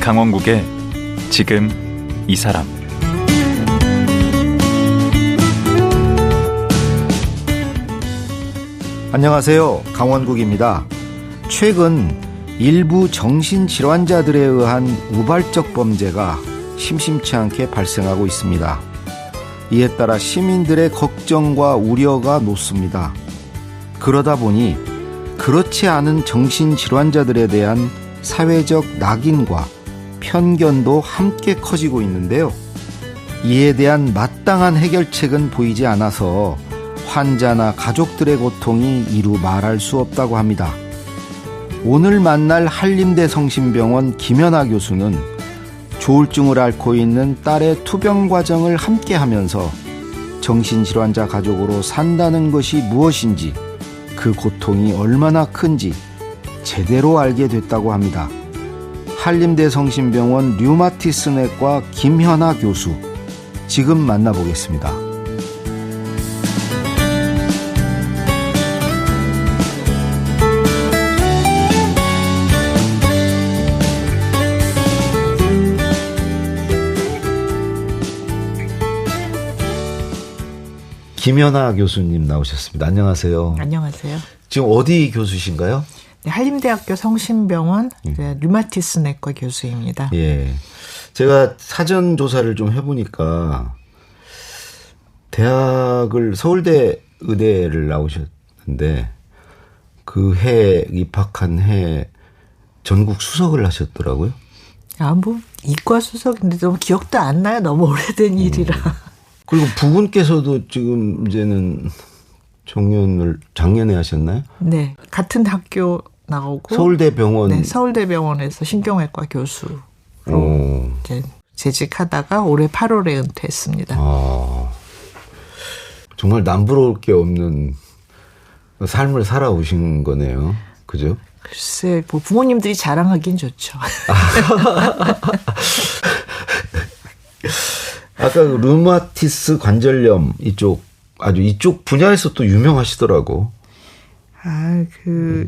강원국의 지금 이 사람. 안녕하세요. 강원국입니다. 최근 일부 정신질환자들에 의한 우발적 범죄가 심심치 않게 발생하고 있습니다. 이에 따라 시민들의 걱정과 우려가 높습니다. 그러다 보니 그렇지 않은 정신질환자들에 대한 사회적 낙인과 편견도 함께 커지고 있는데요. 이에 대한 마땅한 해결책은 보이지 않아서 환자나 가족들의 고통이 이루 말할 수 없다고 합니다. 오늘 만날 한림대 성심병원 김연아 교수는 조울증을 앓고 있는 딸의 투병 과정을 함께 하면서 정신질환자 가족으로 산다는 것이 무엇인지, 그 고통이 얼마나 큰지 제대로 알게 됐다고 합니다. 한림대 성심병원 류마티스내과 김연아 교수, 지금 만나보겠습니다. 김연아 교수님 나오셨습니다. 안녕하세요. 안녕하세요. 지금 어디 교수신가요? 네, 한림대학교 성심병원 류마티스 내과 교수입니다. 예, 제가 사전 조사를 좀 해보니까 대학을 서울대 의대를 나오셨는데 그 해 입학한 해 전국 수석을 하셨더라고요. 뭐 이과 수석인데 너무 기억도 안 나요. 너무 오래된 일이라. 그리고 부군께서도 지금 이제는 작년에 하셨나요? 네, 같은 학교 나오고 서울대병원. 네, 서울대병원에서 신경외과 교수로 이제 재직하다가 올해 8월에 은퇴했습니다. 정말 남부러울 게 없는 삶을 살아오신 거네요. 그죠? 글쎄, 뭐 부모님들이 자랑하긴 좋죠. 아까 류마티스 관절염 이쪽 분야에서 또 유명하시더라고.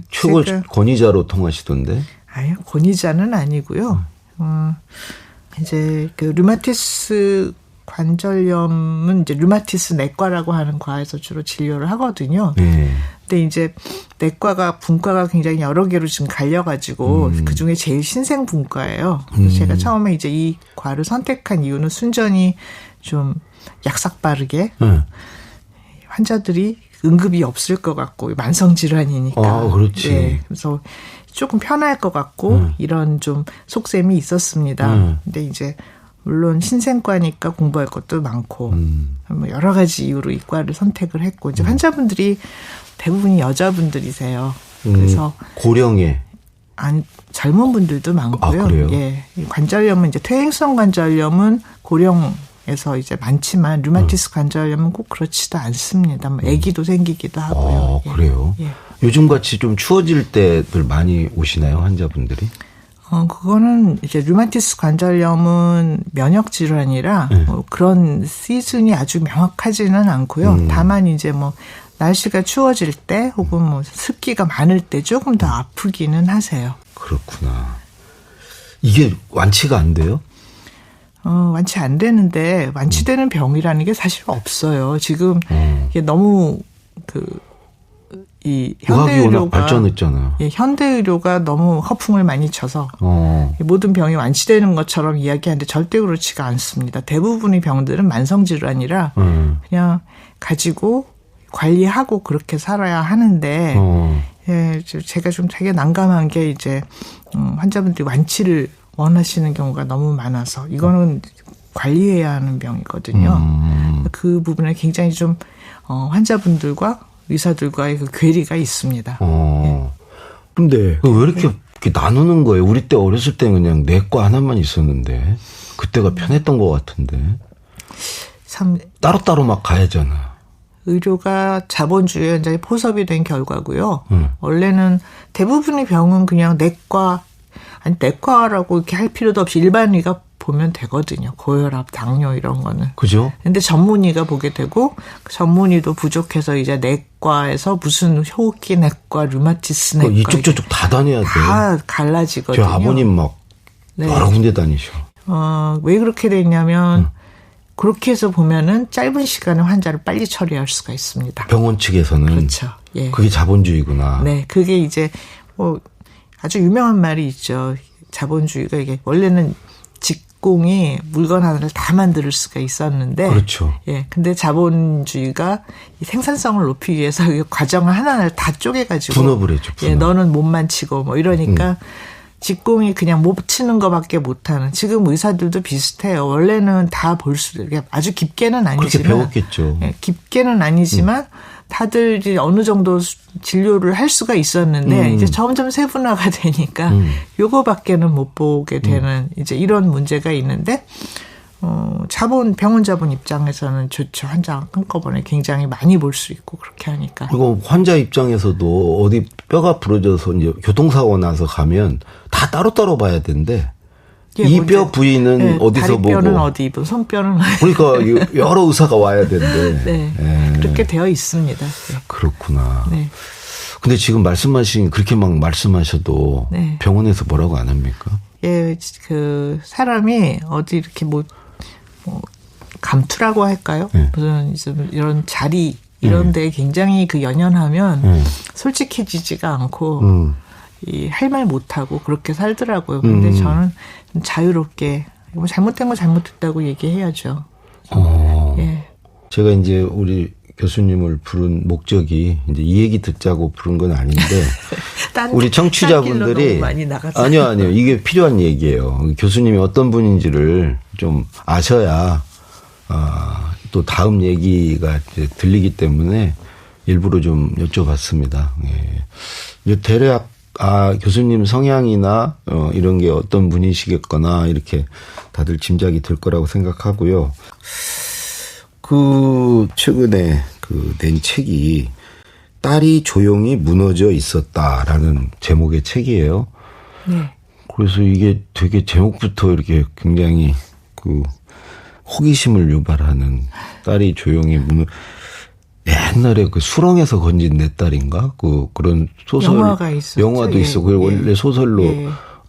최고 권위자로 통하시던데. 아니요, 권위자는 아니고요. 이제 그 류마티스 관절염은 이제 류마티스 내과라고 하는 과에서 주로 진료를 하거든요. 근데 이제 내과가 분과가 굉장히 여러 개로 지금 갈려가지고 그 중에 제일 신생분과예요. 그래서 제가 처음에 이제 이 과를 선택한 이유는 순전히 좀 약삭 빠르게 환자들이 응급이 없을 것 같고 만성 질환이니까. 그렇지. 네, 그래서 조금 편할 것 같고 이런 좀 속셈이 있었습니다. 근데 이제 물론 신생과니까 공부할 것도 많고 뭐 여러 가지 이유로 이 과를 선택을 했고 이제 환자분들이 대부분이 여자분들이세요. 그래서 고령에 아니 젊은 분들도 많고요. 그래요? 예, 관절염은 이제 퇴행성 관절염은 고령에서 이제 많지만 류마티스 관절염은 꼭 그렇지도 않습니다. 뭐 아기도 생기기도 하고요. 그래요? 예. 요즘 같이 좀 추워질 때들 많이 오시나요, 환자분들이? 그거는 이제 류마티스 관절염은 면역 질환이라 뭐 그런 시즌이 아주 명확하지는 않고요. 다만 이제 뭐 날씨가 추워질 때 혹은 뭐 습기가 많을 때 조금 더 아프기는 하세요. 그렇구나. 이게 완치가 안 돼요? 완치 안 되는데 완치되는 병이라는 게 사실 없어요. 지금 이게 너무 이 현대의료가 발전했잖아요. 예, 현대의료가 너무 허풍을 많이 쳐서 모든 병이 완치되는 것처럼 이야기하는데 절대 그렇지가 않습니다. 대부분의 병들은 만성 질환이라 그냥 가지고 관리하고 그렇게 살아야 하는데 예, 제가 좀 되게 난감한 게 이제 환자분들이 완치를 원하시는 경우가 너무 많아서 이거는 관리해야 하는 병이거든요. 그 부분에 굉장히 좀 환자분들과 의사들과의 그 괴리가 있습니다. 예. 근데 왜 이렇게 나누는 거예요? 우리 때 어렸을 때는 그냥 내과 하나만 있었는데 그때가 편했던 것 같은데. 참 따로따로 막 가야잖아. 의료가 자본주의 현장에 포섭이 된 결과고요. 원래는 대부분의 병은 그냥 내과라고 이렇게 할 필요도 없이 일반의가 보면 되거든요. 고혈압, 당뇨 이런 거는. 그죠? 근데 전문의가 보게 되고 전문의도 부족해서 이제 내과에서 무슨 호흡기 내과, 류마티스 내과 이쪽 저쪽 다 다녀야 돼. 다 갈라지거든요. 저 아버님 막 네. 여러 군데 다니셔. 왜 그렇게 됐냐면 그렇게 해서 보면은 짧은 시간에 환자를 빨리 처리할 수가 있습니다. 병원 측에서는. 그렇죠. 예. 그게 자본주의구나. 네. 그게 이제 뭐 아주 유명한 말이 있죠. 자본주의가 이게 원래는 직공이 물건 하나를 다 만들 수가 있었는데. 그렇죠. 예. 근데 자본주의가 이 생산성을 높이기 위해서 이 과정을 하나하나 다 쪼개가지고. 분업을 해줘. 분업. 예. 너는 몸만 치고 뭐 이러니까. 직공이 그냥 못 치는 것밖에 못하는. 지금 의사들도 비슷해요. 원래는 다 볼 수, 아주 깊게는 아니지만. 그렇게 배웠겠죠. 예, 깊게는 아니지만 다들 이제 어느 정도 진료를 할 수가 있었는데 이제 점점 세분화가 되니까 요거밖에는 못 보게 되는 이제 이런 문제가 있는데. 병원 자본 입장에서는 좋죠. 환자 한꺼번에 굉장히 많이 볼 수 있고 그렇게 하니까. 그리고 환자 입장에서도 어디 뼈가 부러져서 이제 교통사고 나서 가면 다 따로따로 봐야 되는데 이 뼈 부위는 네, 어디서 보고. 다리뼈는 어디 입은 손뼈는 그러니까 여러 의사가 와야 되는데. 네. 네. 그렇게 되어 있습니다. 네. 그렇구나. 네. 근데 지금 말씀하신 그렇게 막 말씀하셔도 네. 병원에서 뭐라고 안 합니까? 예, 그 사람이 어디 이렇게 뭐 감투라고 할까요? 네. 무슨 이런 자리 이런 데 굉장히 그 연연하면 솔직해지지가 않고 할 말 못하고 그렇게 살더라고요. 근데 저는 좀 자유롭게 뭐 잘못된 거 잘못했다고 얘기해야죠. 예. 제가 이제 우리 교수님을 부른 목적이 이제 이 얘기 듣자고 부른 건 아닌데 우리 청취자분들이 아니요 이게 필요한 얘기예요. 교수님이 어떤 분인지를 좀 아셔야 또 다음 얘기가 이제 들리기 때문에 일부러 좀 여쭤봤습니다. 예. 대략 교수님 성향이나 이런 게 어떤 분이시겠거나 이렇게 다들 짐작이 들 거라고 생각하고요. 최근에 낸 책이 딸이 조용히 무너져 있었다라는 제목의 책이에요. 네. 그래서 이게 되게 제목부터 이렇게 굉장히 호기심을 유발하는 딸이 조용히 옛날에 수렁에서 건진 내 딸인가? 그런 소설. 영화가 있었죠. 영화도 있었고, 원래 소설로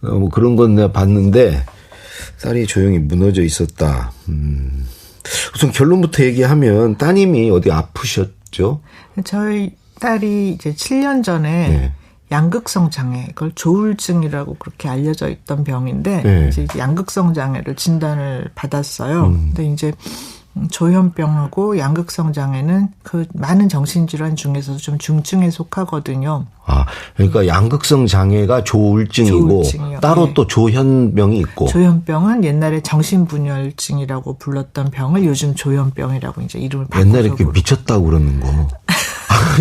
뭐 그런 건 내가 봤는데 딸이 조용히 무너져 있었다. 우선 결론부터 얘기하면 따님이 어디 아프셨죠? 저희 딸이 이제 7년 전에 네. 양극성 장애, 그걸 조울증이라고 그렇게 알려져 있던 병인데 네. 이제 양극성 장애를 진단을 받았어요. 근데 이제 조현병하고 양극성 장애는 그 많은 정신질환 중에서도 좀 중증에 속하거든요. 그러니까 양극성 장애가 조울증이고 따로 네. 또 조현병이 있고. 조현병은 옛날에 정신분열증이라고 불렀던 병을 요즘 조현병이라고 이제 이름을 바꿔서. 옛날에 이렇게 미쳤다고 그러는 거.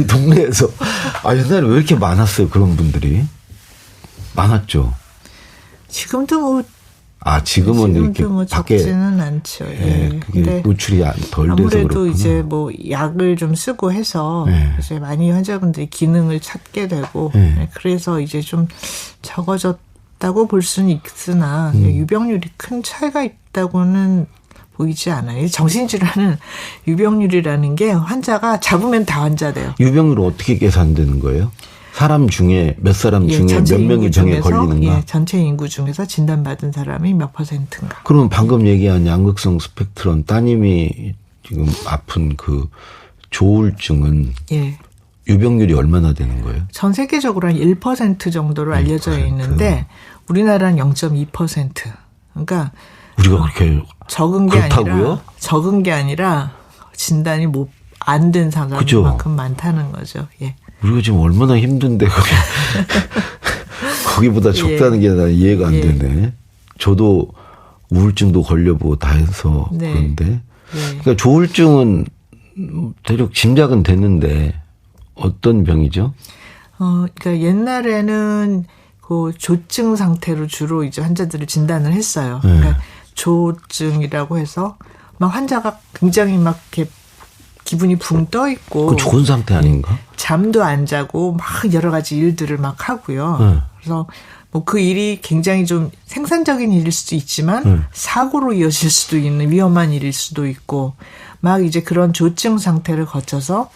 동네에서. 옛날에 왜 이렇게 많았어요, 그런 분들이? 많았죠. 지금도 뭐. 지금은 이렇게 뭐 밖에 적지는 않죠. 예. 그게 노출이 덜 돼서 아무래도 그렇구나. 이제 뭐 약을 좀 쓰고 해서 이제 많이 환자분들이 기능을 찾게 되고 그래서 이제 좀 적어졌다고 볼 수는 있으나 유병률이 큰 차이가 있다고는 보이지 않아요. 정신질환은 유병률이라는 게 환자가 잡으면 다 환자돼요. 유병률은 어떻게 계산되는 거예요? 사람 중에 몇 사람 중에 몇 명이 병에 걸리는가? 전체 인구 중에서 진단받은 사람이 몇 %인가. 그러면 방금 얘기한 양극성 스펙트럼 따님이 지금 아픈 조울증은 유병률이 얼마나 되는 거예요? 전 세계적으로 한 1% 정도로 알려져 있는데 우리나라는 0.2%. 그러니까 우리가 그렇게 적은 게 아니라 진단이 안 된 사람만큼 많다는 거죠. 예. 우리가 지금 얼마나 힘든데 거기보다 적다는 게 난 이해가 안 되네. 저도 우울증도 걸려보고 다 해서 그런데 그러니까 조울증은 대략 짐작은 됐는데 어떤 병이죠? 그러니까 옛날에는 그 조증 상태로 주로 이제 환자들을 진단을 했어요. 그러니까 조증이라고 해서 막 환자가 굉장히 막 이렇게 기분이 붕 떠 있고. 그 좋은 상태 아닌가? 잠도 안 자고 막 여러 가지 일들을 막 하고요. 그래서 뭐 그 일이 굉장히 좀 생산적인 일일 수도 있지만 사고로 이어질 수도 있는 위험한 일일 수도 있고 막 이제 그런 조증 상태를 거쳐서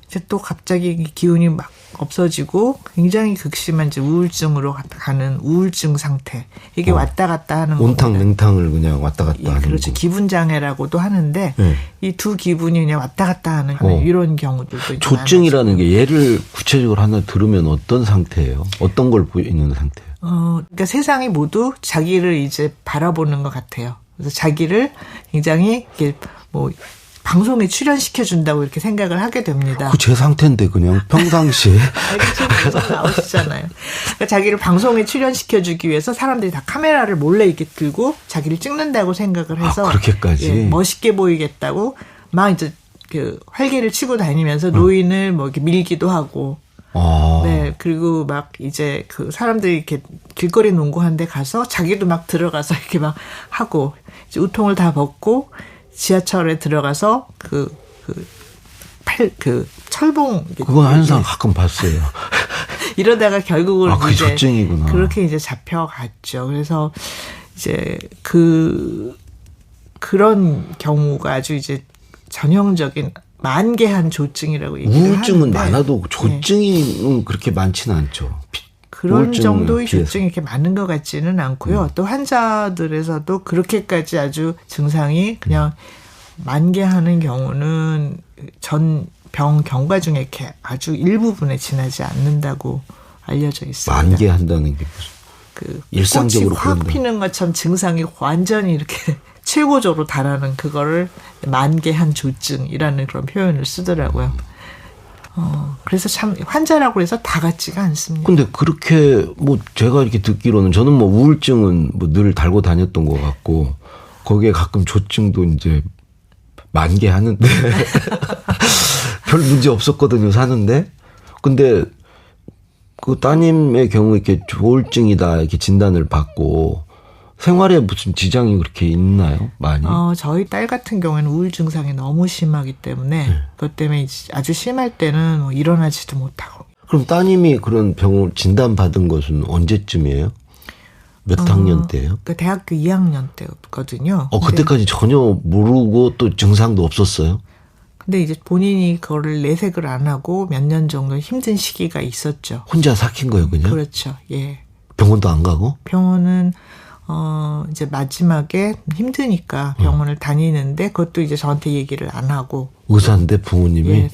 이제 또 갑자기 기운이 막 없어지고 굉장히 극심한 이제 우울증으로 가는 우울증 상태. 이게 왔다 갔다 하는 겁니다. 온탕 냉탕을 그냥 왔다 갔다 하는. 그렇죠. 기분 장애라고도 하는데 이 두 기분이 그냥 왔다 갔다 하는 이런 경우들도 조증이라는 게 예를 구체적으로 하나 들으면 어떤 상태예요? 어떤 걸 보이는 상태예요? 그러니까 세상이 모두 자기를 이제 바라보는 것 같아요. 그래서 자기를 굉장히 이렇게 뭐 방송에 출연시켜준다고 이렇게 생각을 하게 됩니다. 그 제 상태인데 그냥 평상시에. 알겠죠. 나오시잖아요. 그러니까 자기를 방송에 출연시켜주기 위해서 사람들이 다 카메라를 몰래 이렇게 들고 자기를 찍는다고 생각을 해서. 그렇게까지. 예, 멋있게 보이겠다고 막 이제 그 활개를 치고 다니면서 노인을 뭐 이렇게 밀기도 하고. 네, 그리고 막 이제 그 사람들이 이렇게 길거리 농구하는 데 가서 자기도 막 들어가서 이렇게 막 하고 이제 우통을 다 벗고 지하철에 들어가서 그 철봉. 그건 항상 가끔 봤어요. 이러다가 결국은 그게 이제 조증이구나. 그렇게 이제 잡혀갔죠. 그래서 이제 그런 경우가 아주 이제 전형적인 만개한 조증이라고 얘기를 하는데. 우울증은 많아도 조증이 그렇게 많지는 않죠. 그런 정도의 조증이 이렇게 많은 것 같지는 않고요. 또 환자들에서도 그렇게까지 아주 증상이 그냥 만개하는 경우는 전 병 경과 중에 이렇게 아주 일부분에 지나지 않는다고 알려져 있습니다. 만개한다는 게 무슨 일상적으로 꽃이 확 피는 것처럼 증상이 완전히 이렇게 최고조로 달하는 그거를 만개한 조증이라는 그런 표현을 쓰더라고요. 그래서 참 환자라고 해서 다 같지가 않습니다. 근데 그렇게 뭐 제가 이렇게 듣기로는 저는 뭐 우울증은 뭐 늘 달고 다녔던 것 같고 거기에 가끔 조증도 이제 만개하는데 별 문제 없었거든요, 사는데. 근데 그 따님의 경우 이렇게 우울증이다 이렇게 진단을 받고 생활에 무슨 지장이 그렇게 있나요? 많이? 저희 딸 같은 경우에는 우울 증상이 너무 심하기 때문에 그것 때문에 아주 심할 때는 뭐 일어나지도 못하고. 그럼 따님이 그런 병을 진단받은 것은 언제쯤이에요? 몇 학년 때예요? 그러니까 대학교 2학년 때거든요. 그때까지 전혀 모르고 또 증상도 없었어요? 근데 이제 본인이 그거를 내색을 안 하고 몇 년 정도 힘든 시기가 있었죠. 혼자 삭힌 거예요, 그냥? 그렇죠. 예. 병원도 안 가고? 병원은 이제 마지막에 힘드니까 병원을 다니는데 그것도 이제 저한테 얘기를 안 하고. 의사인데 부모님이? 예,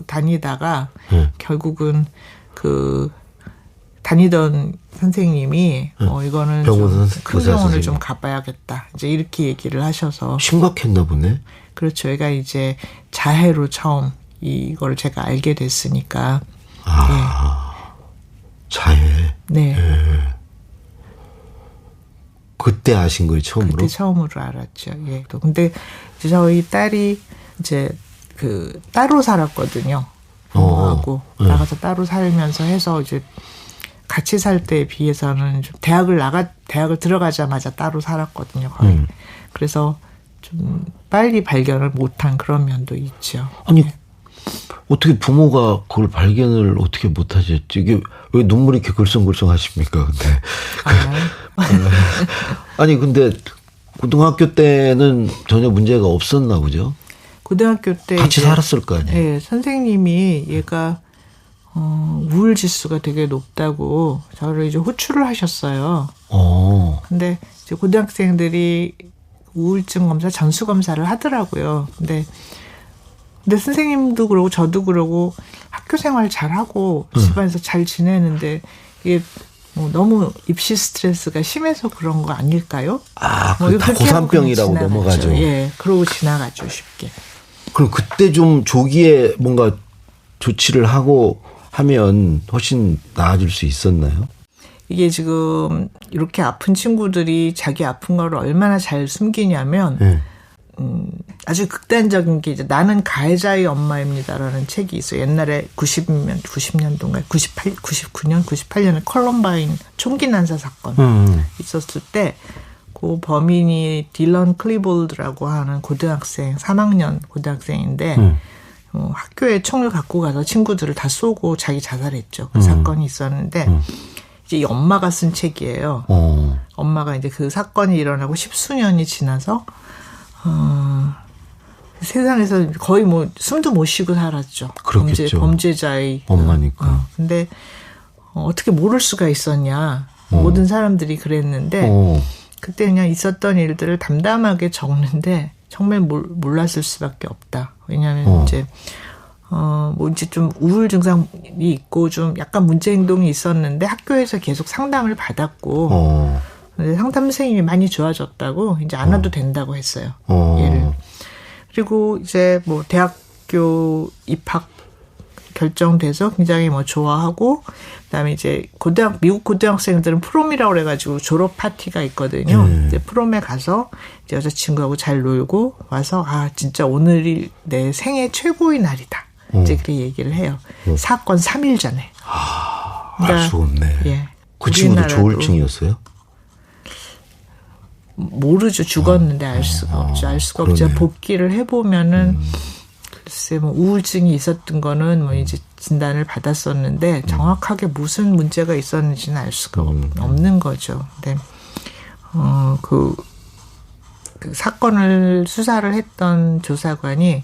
다니다가 결국은 다니던 선생님이 이거는 좀 큰 병원을 좀 가봐야겠다. 이제 이렇게 얘기를 하셔서. 심각했나 보네. 그렇죠. 얘가 이제 자해로 처음 이걸 제가 알게 됐으니까. 자해. 네. 그때 아신 거예요, 처음으로? 그때 처음으로 알았죠. 예. 근데 이제 저희 딸이 이제 따로 살았거든요. 부모하고 나가서 따로 살면서 해서 이제 같이 살 때에 비해서는 좀 대학을 들어가자마자 따로 살았거든요, 거의. 그래서 좀 빨리 발견을 못한 그런 면도 있죠. 아니, 어떻게 부모가 그걸 발견을 어떻게 못하셨지? 이게 왜 눈물이 이렇게 글썽글썽 하십니까, 근데. 아니, 근데 고등학교 때는 전혀 문제가 없었나 보죠? 고등학교 때. 같이 살았을 거 아니에요? 네, 선생님이 얘가 우울 지수가 되게 높다고 저를 이제 호출을 하셨어요. 근데 이제 고등학생들이 우울증 검사, 전수 검사를 하더라고요. 근데 선생님도 그러고 저도 그러고 학교 생활 잘하고 집안에서 잘 지내는데 이게 뭐 너무 입시 스트레스가 심해서 그런 거 아닐까요? 뭐 다 고산병이라고 넘어가죠. 예, 그러고 지나가죠, 쉽게. 그럼 그때 좀 조기에 뭔가 조치를 하고 하면 훨씬 나아질 수 있었나요? 이게 지금 이렇게 아픈 친구들이 자기 아픈 거를 얼마나 잘 숨기냐면 아주 극단적인 게 이제 나는 가해자의 엄마입니다라는 책이 있어요. 옛날에 90년도인가 99년, 98년에 컬럼바인 총기 난사 사건 있었을 때 그 범인이 딜런 클리볼드라고 하는 고등학생, 3학년 고등학생인데 학교에 총을 갖고 가서 친구들을 다 쏘고 자기 자살했죠. 그 사건이 있었는데 이제 이 엄마가 쓴 책이에요. 엄마가 이제 그 사건이 일어나고 10수년이 지나서 세상에서 거의 뭐 숨도 못 쉬고 살았죠. 그렇겠죠. 범죄자의 엄마니까. 근데 어떻게 모를 수가 있었냐. 모든 사람들이 그랬는데 그때 그냥 있었던 일들을 담담하게 적는데 정말 몰랐을 수밖에 없다. 왜냐하면 이제 뭐 이제 좀 우울 증상이 있고 좀 약간 문제 행동이 있었는데 학교에서 계속 상담을 받았고 근데 상담 선생님이 많이 좋아졌다고 이제 안 와도 된다고 했어요. 얘를. 그리고 이제 뭐 대학교 입학 결정돼서 굉장히 뭐 좋아하고 그다음에 이제 미국 고등학생들은 프롬이라고 그래가지고 졸업 파티가 있거든요. 이제 프롬에 가서 이제 여자친구하고 잘 놀고 와서 진짜 오늘이 내 생애 최고의 날이다. 이제 그렇게 얘기를 해요. 사건 3일 전에. 알 수 없네. 예. 그 친구도 조울증이었어요? 모르죠. 죽었는데 알 수가 없죠. 알 수가 없죠. 복귀를 해보면은 글쎄 뭐 우울증이 있었던 거는 뭐 이제 진단을 받았었는데 정확하게 무슨 문제가 있었는지는 알 수가 없는 거죠. 근데 그 사건을 수사를 했던 조사관이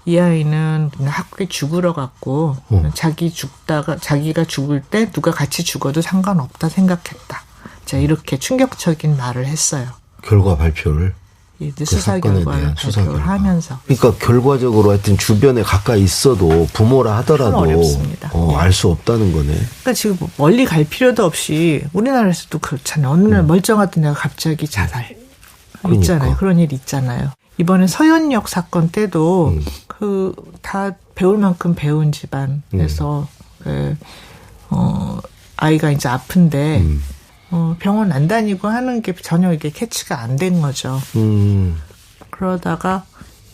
이 아이는 그냥 학교에 죽으러 갔고 자기가 죽을 때 누가 같이 죽어도 상관없다 생각했다. 자 이렇게 충격적인 말을 했어요. 결과 발표를. 그 수사 결과를 발표를 하면서. 그러니까 결과적으로 하여튼 주변에 가까이 있어도 부모라 하더라도 어렵습니다. 알 수 없다는 거네. 그러니까 지금 멀리 갈 필요도 없이 우리나라에서도 그렇잖아요. 어느 날 멀쩡하던 애가 갑자기 자살. 그러니까. 있잖아요. 그런 일 있잖아요. 이번에 서현역 사건 때도 다 배울 만큼 배운 집안에서 아이가 이제 아픈데 병원 안 다니고 하는 게 전혀 이게 캐치가 안 된 거죠. 그러다가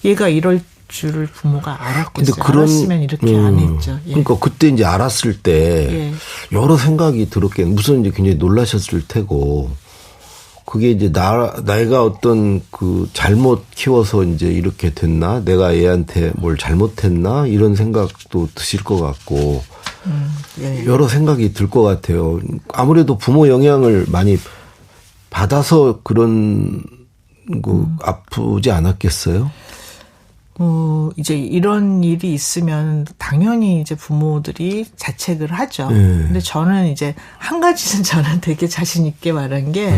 얘가 이럴 줄을 부모가 알았겠어요. 알았으면 이렇게 안 했죠. 예. 그러니까 그때 이제 알았을 때 여러 생각이 들었겠는데 무슨 이제 굉장히 놀라셨을 테고 그게 이제 내가 어떤 그 잘못 키워서 이제 이렇게 됐나? 내가 얘한테 뭘 잘못했나? 이런 생각도 드실 것 같고 여러 생각이 들 것 같아요. 아무래도 부모 영향을 많이 받아서 그런 거 아프지 않았겠어요? 이제 이런 일이 있으면 당연히 이제 부모들이 자책을 하죠. 근데 저는 이제 한 가지는 저는 되게 자신 있게 말한 게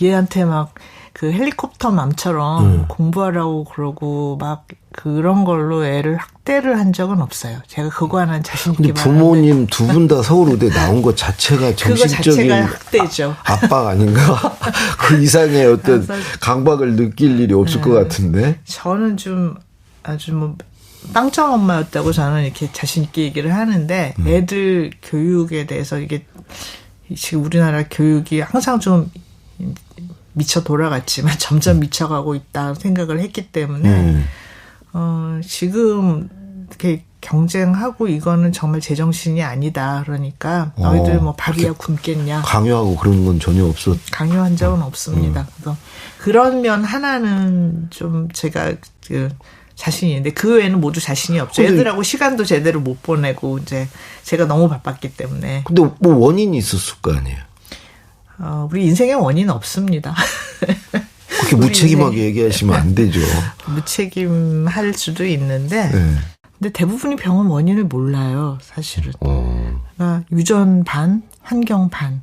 얘한테 막 그 헬리콥터 맘처럼 공부하라고 그러고 막 그런 걸로 애를 학대를 한 적은 없어요. 제가 그거 하나는 자신 있게 말하는데. 부모님 두 분 다 서울의대 나온 것 자체가 정신적인 그거 자체가 학대죠. 압박 아닌가? 그 이상의 어떤 강박을 느낄 일이 없을 것 같은데. 저는 좀 아주 뭐 빵점 엄마였다고 저는 이렇게 자신 있게 얘기를 하는데 애들 교육에 대해서 이게 지금 우리나라 교육이 항상 좀 미쳐 돌아갔지만 점점 미쳐가고 있다 생각을 했기 때문에 지금 이렇게 경쟁하고 이거는 정말 제정신이 아니다. 그러니까 너희들 뭐 밥이야 굶겠냐. 강요하고 그런 건 전혀 없었. 강요한 적은 없습니다. 그래서 그런 면 하나는 좀 제가 자신이 있는데 그 외에는 모두 자신이 없죠. 애들하고 시간도 제대로 못 보내고 이제 제가 너무 바빴기 때문에. 근데 뭐 원인이 있었을 거 아니에요. 우리 인생에 원인은 없습니다. 그렇게 무책임하게 얘기하시면 안 되죠. 무책임할 수도 있는데 근데 대부분이 병은 원인을 몰라요. 사실은. 그러니까 유전 반, 환경 반.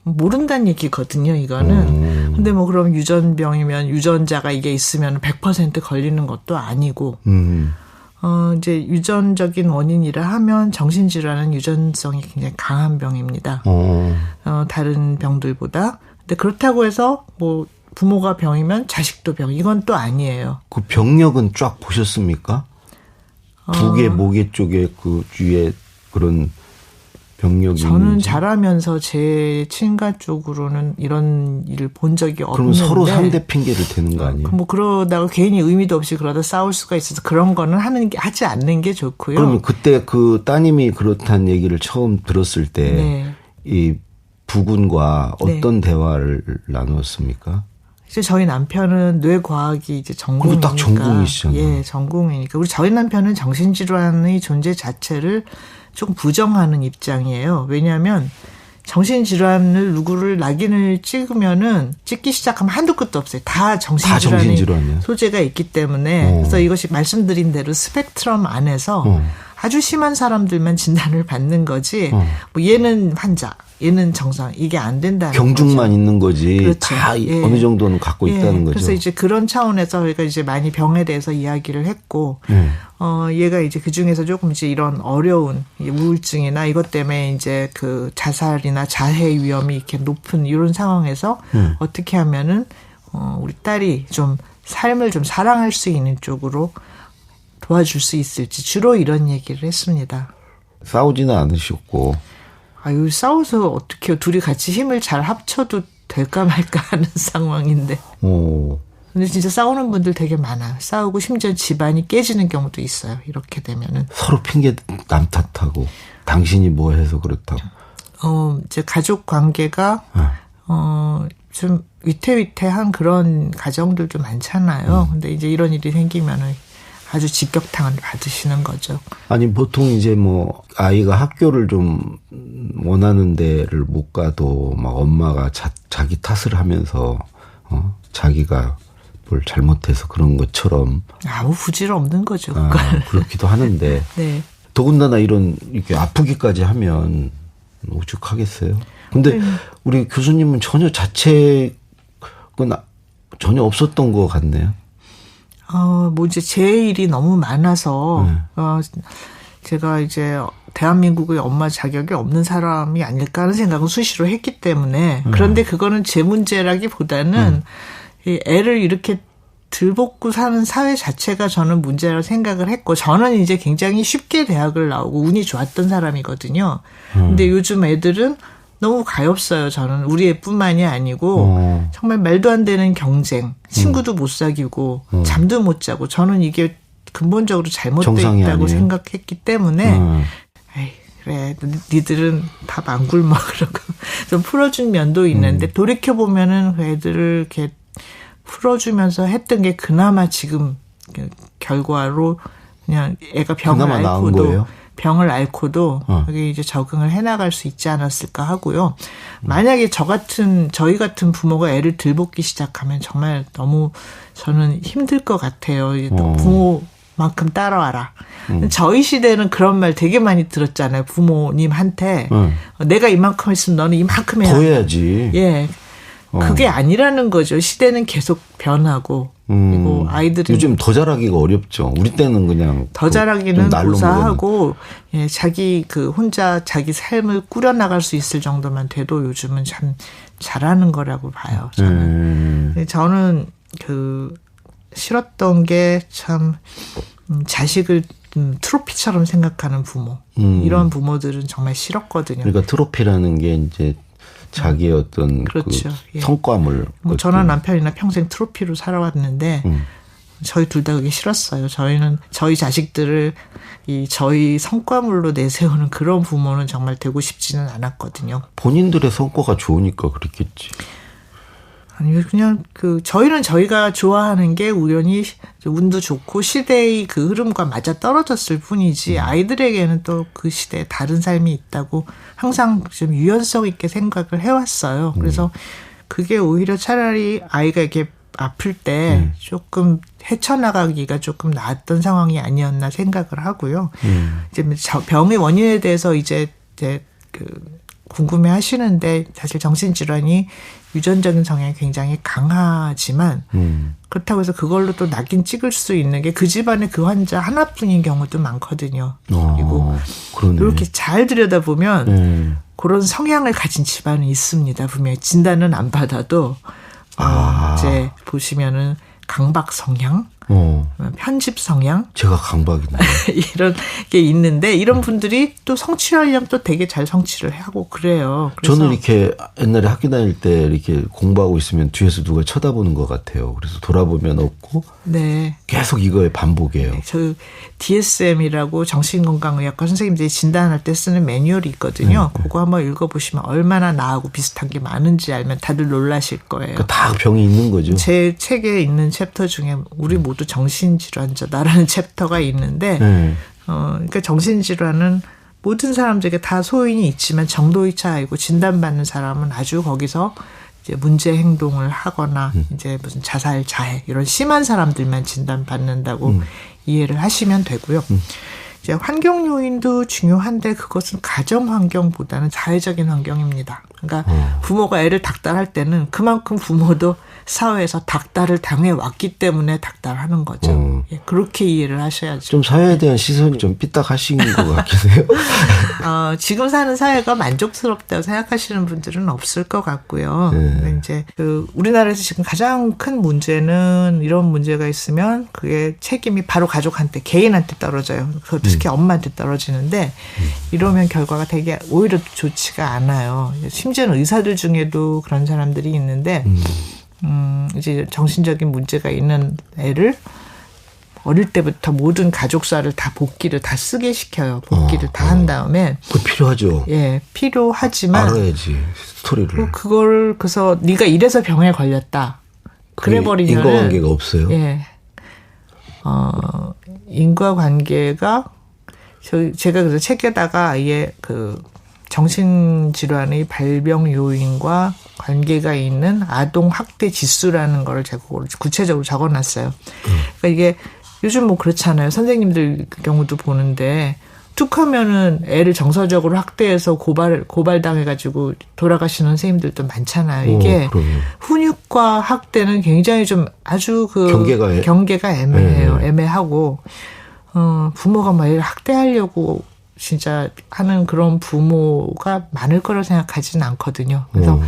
모른다는 얘기거든요, 이거는. 근데 뭐 그럼 유전병이면 유전자가 이게 있으면 100% 걸리는 것도 아니고. 이제 유전적인 원인이라 하면 정신질환은 유전성이 굉장히 강한 병입니다. 다른 병들보다. 근데 그렇다고 해서 뭐 부모가 병이면 자식도 병. 이건 또 아니에요. 그 병력은 쫙 보셨습니까? 부계, 모계 쪽에 그 주위에 그런 병력이 저는 있는지. 자라면서 제 친가 쪽으로는 이런 일을 본 적이 없는데. 그럼 서로 상대 핑계를 대는 거 아니에요? 뭐 그러다가 괜히 의미도 없이 그러다 싸울 수가 있어서 그런 거는 하지 않는 게 좋고요. 그러면 그때 그 따님이 그렇다는 얘기를 처음 들었을 때 이 부군과 어떤 대화를 나누었습니까? 이제 저희 남편은 뇌과학이 이제 전공이니까. 딱 전공이시잖아요. 예, 전공이니까. 우리 저희 남편은 정신질환의 존재 자체를 조금 부정하는 입장이에요. 왜냐하면 정신질환을 누구를 낙인을 찍기 시작하면 한도 끝도 없어요. 다 정신질환이 소재가 있기 때문에 그래서 이것이 말씀드린 대로 스펙트럼 안에서 아주 심한 사람들만 진단을 받는 거지 뭐 얘는 환자, 얘는 정상 이게 안 된다는 경중만 거죠. 있는 거지. 그렇죠. 다 어느 정도는 갖고 있다는 거죠. 그래서 이제 그런 차원에서 저희가 이제 많이 병에 대해서 이야기를 했고 얘가 이제 그 중에서 조금 이제 이런 어려운 우울증이나 이것 때문에 이제 그 자살이나 자해 위험이 이렇게 높은 이런 상황에서 어떻게 하면은 우리 딸이 좀 삶을 좀 사랑할 수 있는 쪽으로 도와줄 수 있을지 주로 이런 얘기를 했습니다. 싸우지는 않으셨고. 아유, 싸워서 어떻게요? 둘이 같이 힘을 잘 합쳐도 될까 말까 하는 상황인데. 근데 진짜 싸우는 분들 되게 많아요. 싸우고 심지어 집안이 깨지는 경우도 있어요. 이렇게 되면은. 서로 핑계 남 탓하고 당신이 뭐 해서 그렇다고. 이제 가족 관계가 좀 위태위태한 그런 가정들도 많잖아요. 근데 이제 이런 일이 생기면은 아주 직격탄을 받으시는 거죠. 아니 보통 이제 뭐 아이가 학교를 좀 원하는 데를 못 가도 막 엄마가 자기 탓을 하면서 자기가 뭘 잘못해서 그런 것처럼 아무 부질 없는 거죠. 그렇기도 하는데 네. 더군다나 이렇게 아프기까지 하면 오죽하겠어요. 근데 우리 교수님은 전혀 자책은 전혀 없었던 것 같네요. 뭐 이제 제 일이 너무 많아서 제가 이제 대한민국의 엄마 자격이 없는 사람이 아닐까 하는 생각은 수시로 했기 때문에 그런데 그거는 제 문제라기보다는 이 애를 이렇게 들볶고 사는 사회 자체가 저는 문제라고 생각을 했고 저는 이제 굉장히 쉽게 대학을 나오고 운이 좋았던 사람이거든요. 근데 요즘 애들은 너무 가엾어요. 저는 우리 애뿐만이 아니고 정말 말도 안 되는 경쟁, 친구도 못 사귀고 잠도 못 자고 저는 이게 근본적으로 잘못되어 있다고 아니에요. 생각했기 때문에 에이, 그래 니들은 밥 안 굶어 그러고 좀 풀어준 면도 있는데 돌이켜보면은 애들을 이렇게 풀어주면서 했던 게 그나마 지금 결과로 그냥 애가 병을 앓고도 여기 이제 적응을 해나갈 수 있지 않았을까 하고요. 만약에 저희 같은 부모가 애를 들볶기 시작하면 정말 너무 저는 힘들 것 같아요. 부모만큼 따라와라. 저희 시대는 그런 말 되게 많이 들었잖아요. 부모님한테 내가 이만큼 했으면 너는 이만큼 해야 더 해야지. 예. 그게 아니라는 거죠. 시대는 계속 변하고 그리고 아이들은 요즘 더 잘하기가 어렵죠. 우리 때는 그냥 더 잘하기는 고사하고 예, 자기 혼자 자기 삶을 꾸려 나갈 수 있을 정도만 돼도 요즘은 참 잘하는 거라고 봐요. 저는 싫었던 게 참 자식을 트로피처럼 생각하는 부모 이런 부모들은 정말 싫었거든요. 그러니까 트로피라는 게 이제 자기의 어떤 그렇죠. 그 성과물. 뭐 저나 남편이나 평생 트로피로 살아왔는데 저희 둘 다 그게 싫었어요. 저희는 저희 자식들을 저희 성과물로 내세우는 그런 부모는 정말 되고 싶지는 않았거든요. 본인들의 성과가 좋으니까 그랬겠지. 아니요, 그냥 저희는 저희가 좋아하는 게 우연히 운도 좋고 시대의 그 흐름과 맞아 떨어졌을 뿐이지 아이들에게는 또 그 시대에 다른 삶이 있다고 항상 좀 유연성 있게 생각을 해왔어요. 그래서 그게 오히려 차라리 아이가 이렇게 아플 때 조금 헤쳐나가기가 조금 나았던 상황이 아니었나 생각을 하고요. 이제 병의 원인에 대해서 이제 궁금해 하시는데 사실 정신질환이 유전적인 성향이 굉장히 강하지만 그렇다고 해서 그걸로 또 낙인 찍을 수 있는 게 그 집안에 그 환자 하나뿐인 경우도 많거든요. 그리고 그러네. 이렇게 잘 들여다보면 그런 성향을 가진 집안은 있습니다. 분명히 진단은 안 받아도 이제 보시면은 강박 성향, 편집 성향. 제가 강박이네. 이런 게 있는데 이런 분들이 또 성취하려면 또 되게 잘 성취를 하고 그래요. 그래서 저는 이렇게 옛날에 학교 다닐 때 이렇게 공부하고 있으면 뒤에서 누가 쳐다보는 것 같아요. 그래서 돌아보면 없고 네. 계속 이거의 반복이에요. 네, 저 DSM이라고 정신건강의학과 선생님들이 진단할 때 쓰는 매뉴얼이 있거든요. 그거 한번 읽어보시면 얼마나 나하고 비슷한 게 많은지 알면 다들 놀라실 거예요. 그러니까 다 병이 있는 거죠. 제 책에 있는 챕터 중에 우리 모두 정신질환자다라는 챕터가 있는데 그러니까 정신질환은 모든 사람들에게 다 소인이 있지만 정도의차이고 진단받는 사람은 아주 거기서 이제 문제 행동을 하거나 이제 무슨 자살, 자해 이런 심한 사람들만 진단받는다고 이해를 하시면 되고요. 이제 환경 요인도 중요한데 그것은 가정 환경보다는 사회적인 환경입니다. 그러니까 부모가 애를 닥달할 때는 그만큼 부모도 사회에서 닥달을 당해왔기 때문에 닥달하는 거죠. 예, 그렇게 이해를 하셔야죠. 좀 사회에 대한 시선이 좀 삐딱하신 것 같긴 해요. 지금 사는 사회가 만족스럽다고 생각하시는 분들은 없을 것 같고요. 근데 이제 우리나라에서 지금 가장 큰 문제는 이런 문제가 있으면 그게 책임이 바로 가족한테, 개인한테 떨어져요. 특히 엄마한테 떨어지는데 이러면 결과가 되게 오히려 좋지가 않아요. 심지어는 의사들 중에도 그런 사람들이 있는데 이제 정신적인 문제가 있는 애를 어릴 때부터 모든 가족사를 다 복기를 다 쓰게 시켜요. 복기를 다 한 다음에. 그 필요하죠. 예, 필요하지만. 알아야지, 스토리를. 그래서 네가 이래서 병에 걸렸다. 그래버리면. 인과관계가 없어요? 예. 인과관계가, 제가 그래서 책에다가 아예 정신질환의 발병 요인과 관계가 있는 아동 학대 지수라는 걸 제가 구체적으로 적어놨어요. 그러니까 이게 요즘 뭐 그렇잖아요. 선생님들 경우도 보는데 툭하면은 애를 정서적으로 학대해서 고발당해가지고 돌아가시는 선생님들도 많잖아요. 이게 훈육과 학대는 굉장히 좀 아주 경계가 애매해요. 애매하고 부모가 막 애를 학대하려고 진짜 하는 그런 부모가 많을 거라고 생각하지는 않거든요. 그래서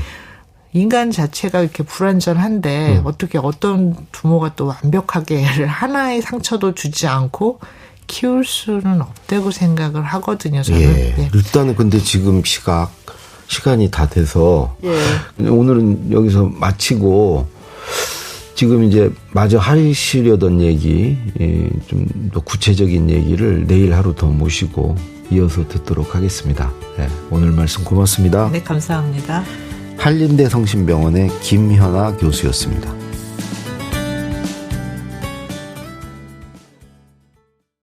인간 자체가 이렇게 불완전한데 어떻게 어떤 부모가 또 완벽하게 애를 하나의 상처도 주지 않고 키울 수는 없다고 생각을 하거든요. 저는. 예. 일단은 근데 지금 시간이 다 돼서 오늘은 여기서 마치고 지금 이제 마저 하시려던 얘기 좀 더 구체적인 얘기를 내일 하루 더 모시고 이어서 듣도록 하겠습니다. 네, 오늘 말씀 고맙습니다. 네, 감사합니다. 한림대 성심병원의 김현아 교수였습니다.